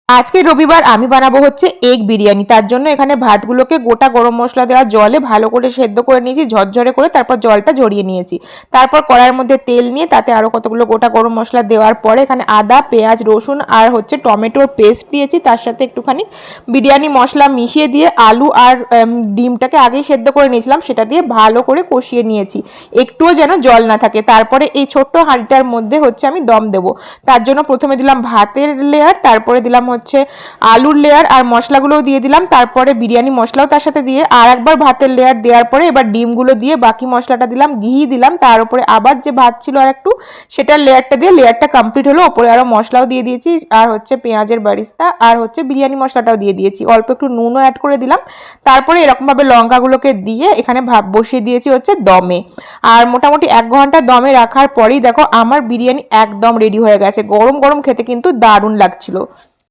আজকে রবিবার আমি বানাবো হচ্ছে এগ বিরিয়ানি। তার জন্য এখানে ভাতগুলোকে গোটা গরম মশলা দেওয়া জলে ভালো করে সেদ্ধ করে নিয়েছি ঝরঝরে করে, তারপর জলটা ঝরিয়ে নিয়েছি। তারপর কড়াইয়ের মধ্যে তেল নিয়ে তাতে আরও কতগুলো গোটা গরম মশলা দেওয়ার পরে এখানে আদা, পেঁয়াজ, রসুন আর হচ্ছে টমেটোর পেস্ট দিয়েছি। তার সাথে একটুখানি বিরিয়ানি মশলা মিশিয়ে দিয়ে আলু আর ডিমটাকে আগেই সেদ্ধ করে নিয়েছিলাম সেটা দিয়ে ভালো করে কষিয়ে নিয়েছি, একটুও যেন জল না থাকে। তারপরে এই ছোট্ট হাঁড়িটার মধ্যে হচ্ছে আমি দম দেবো। তার জন্য প্রথমে দিলাম ভাতের লেয়ার, তারপরে দিলাম হচ্ছে আলুর লেয়ার আর মশলাগুলোও দিয়ে দিলাম, তারপরে বিরিয়ানি মশলাও তার সাথে দিয়ে আর একবার ভাতের লেয়ার দেওয়ার পরে এবার ডিমগুলো দিয়ে বাকি মশলাটা দিলাম, ঘি দিলাম, তার উপরে আবার যে ভাত ছিল আর একটু সেটার লেয়ারটা দিয়ে লেয়ারটা কমপ্লিট হলো। ওপরে আরও মশলাও দিয়ে দিয়েছি আর হচ্ছে পেঁয়াজের বারিস্তা আর হচ্ছে বিরিয়ানি মশলাটাও দিয়ে দিয়েছি, অল্প একটু নুনও অ্যাড করে দিলাম। তারপরে এরকমভাবে লঙ্কাগুলোকে দিয়ে এখানে ভাপ বসিয়ে দিয়েছি হচ্ছে দমে। আর মোটামুটি 1 ঘন্টা দমে রাখার পরেই দেখো আমার বিরিয়ানি একদম রেডি হয়ে গেছে। গরম গরম খেতে কিন্তু দারুণ লাগছিল।